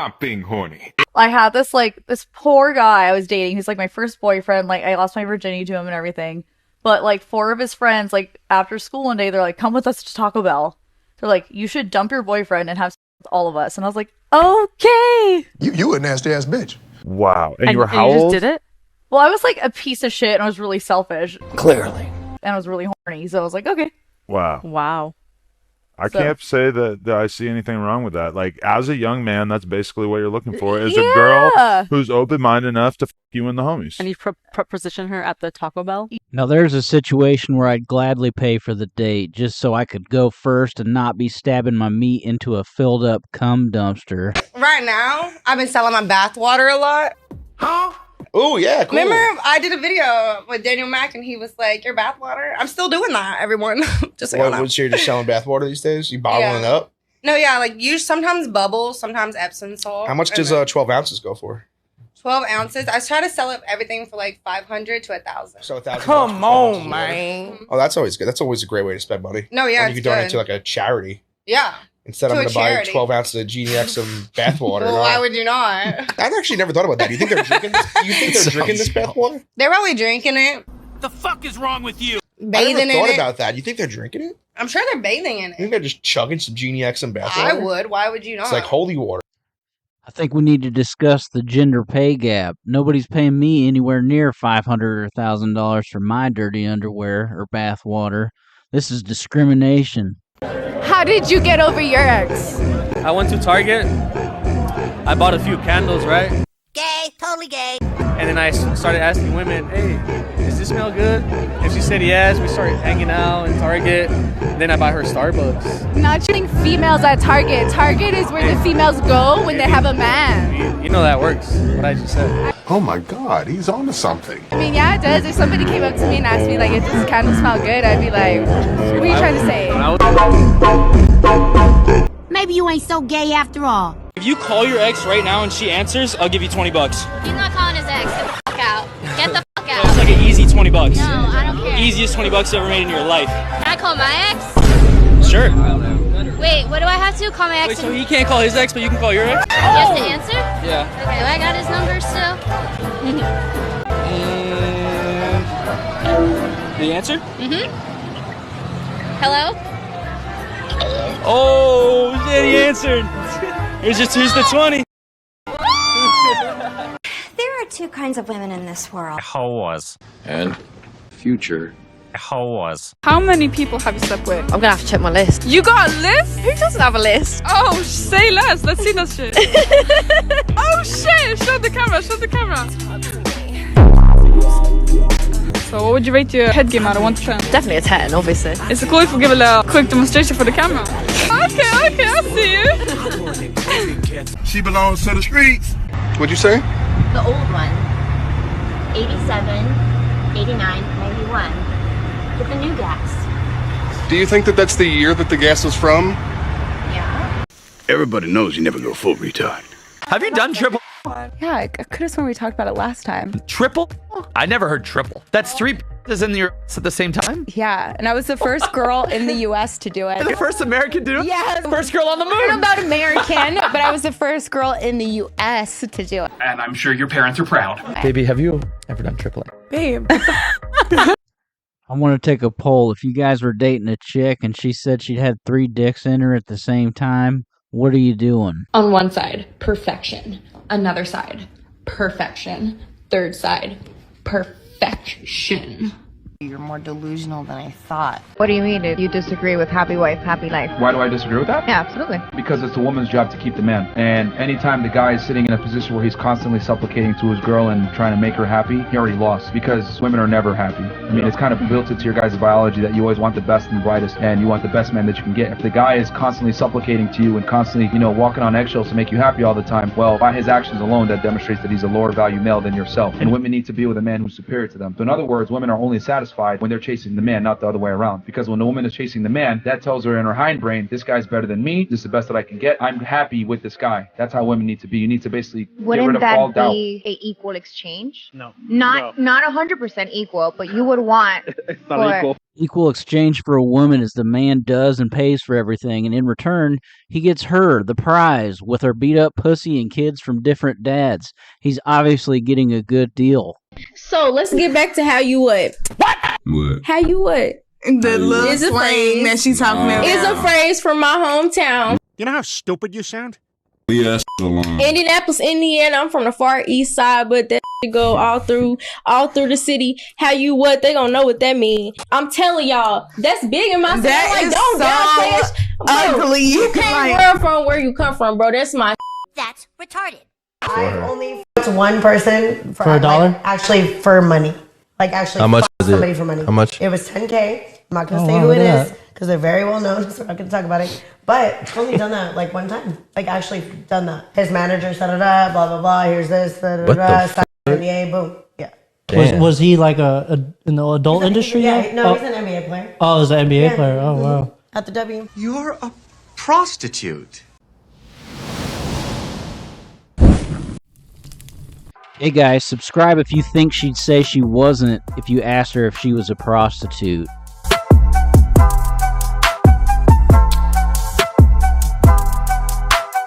Stop being horny. I had this poor guy I was dating. He's like my first boyfriend. Like I lost my virginity to him and everything. But like 4 of his friends, like after school one day, they're like, "Come with us to Taco Bell." They're like, "You should dump your boyfriend and have sex with all of us." And I was like, "Okay." You a nasty ass bitch. Wow. And you were how you old? just did it? Well, I was like a piece of shit and I was really selfish. Clearly. And I was really horny. So I was like, okay. Wow. Wow. I can't say that I see anything wrong with that. Like, as a young man, that's basically what you're looking for, is a girl who's open-minded enough to f you and the homies. And you position her at the Taco Bell? Now, there's a situation where I'd gladly pay for the date just so I could go first and not be stabbing my meat into a filled-up cum dumpster. Right now, I've been selling my bath water a lot. Huh? Oh, yeah, cool. Remember, I did a video with Daniel Mack, and he was like, your bath water? I'm still doing that, everyone. Just so What, you're just selling bath water these days? You bottling it up? No, yeah, like, you sometimes bubbles, sometimes Epsom salt. How much does 12 ounces go for? 12 ounces. I try to sell up everything for like 500 to 1,000. So 1,000. Come on, man. Oh, that's always good. That's always a great way to spend money. No, yeah, you can donate to like a charity. Yeah. Instead, I'm going to buy 12 ounces of Genie X bath water. Well, why would you not? I've actually never thought about that. You think they're drinking this? You think they're drinking this bath water? They're probably drinking it. The fuck is wrong with you? Bathing I never thought in it. about that. You think they're drinking it? I'm sure they're bathing in You it. think they're just chugging some Genie X bath I water? would. Why would you not? It's like holy water. I think we need to discuss the gender pay gap. Nobody's paying me anywhere near $500 or $1,000 for my dirty underwear or bath water. This is discrimination. How did you get over your ex? I went to Target. I bought a few candles, right? Gay, totally gay. And then I started asking women, hey, does this smell good? If she said yes, we started hanging out in Target. Then I buy her Starbucks. Not shooting females at Target. Target is where the females go when they have a man. You know that works, what I just said. Oh my God, he's on to something. I mean, yeah, it does. If somebody came up to me and asked me, like, if this candle smell good, I'd be like, what are you trying to say? Maybe you ain't so gay after all. If you call your ex right now and she answers, I'll give you $20. He's not calling his ex. Get the fuck out. Get the fuck out. It's like an easy $20. No, I don't care. Easiest $20 you ever made in your life. Can I call my ex? Sure. Wait, what do I have to call my ex? Wait, so he can't call his ex, but you can call your ex? Yes, to answer? Yeah. Okay, do I got his number still? The answer? Mm-hmm. Hello? Oh, shit, he answered. Here's the 20. There are two kinds of women in this world. How was? And future. How was? How many people have you slept with? I'm gonna have to check my list. You got a list? Who doesn't have a list? Oh, say less. Let's see that shit. Oh shit! Show the camera. Show the camera. So, what would you rate your head game out of 1 to 10? Definitely a 10, obviously. Is it cool if we give a little quick demonstration for the camera? Okay, I see you. She belongs to the streets. What'd you say? The old one. 87, 89, 91. Get the new gas. Do you think that that's the year that the gas was from? Yeah. Everybody knows you never go full retard. Have you done triple? Yeah, I could have sworn we talked about it last time. Triple? I never heard triple. That's 3 is in your at the same time? Yeah, and I was the first girl in the U.S. to do it. The first American to do it? Yeah. First girl on the moon. I don't know about American, but I was the first girl in the U.S. to do it. And I'm sure your parents are proud. Baby, have you ever done triple? Babe. I want to take a poll. If you guys were dating a chick and she said she'd had 3 dicks in her at the same time, what are you doing? On one side, perfection. Another side, perfection. Third side, perfection. You're more delusional than I thought. What do you mean if you disagree with happy wife, happy life? Why do I disagree with that? Yeah, absolutely. Because it's the woman's job to keep the man. And anytime the guy is sitting in a position where he's constantly supplicating to his girl and trying to make her happy, he already lost. Because women are never happy. I mean, it's kind of built into your guys' biology that you always want the best and the brightest, and you want the best man that you can get. If the guy is constantly supplicating to you and constantly, walking on eggshells to make you happy all the time, well, by his actions alone, that demonstrates that he's a lower value male than yourself. And women need to be with a man who's superior to them. So in other words, women are only satisfied when they're chasing the man, not the other way around. Because when the woman is chasing the man, that tells her in her hindbrain, this guy's better than me, this is the best that I can get, I'm happy with this guy. That's how women need to be. You need to basically get rid of all doubt. Wouldn't that be an equal exchange? No. Not 100% equal, but you would want It's not equal. Equal exchange for a woman is the man does and pays for everything, and in return, he gets her, the prize, with her beat-up pussy and kids from different dads. He's obviously getting a good deal. So let's get back to how you what? What? How you what? The little slang that she's talking about. It's a phrase from my hometown. You know how stupid you sound? Yes, alone. Indianapolis, Indiana. I'm from the far east side, but that go all through the city. How you what? They gonna know what that mean. I'm telling y'all, that's big in my city. That Like, is don't downplay. Bro, ugly. you can't run from where you come from, bro. That's my. That's retarded. I only f***ed one person For a dollar? Like, actually, for money. Like, actually, How much f***ed is it? somebody for money. How much? It was $10K. I'm not gonna Oh, say wow, who it look at is because they're very well known, so I'm not gonna talk about it. But I've only done that like one time. Like, actually done that. His manager set it up. Blah blah blah. Here's this. Da, da, What da, the NBA. Boom. Yeah. Was he like in the adult industry? Yeah. yet? No, he's an NBA player. Oh, he's an NBA Yeah. player. Oh, wow. At the W. You're a prostitute. Hey guys, subscribe if you think she'd say she wasn't if you asked her if she was a prostitute.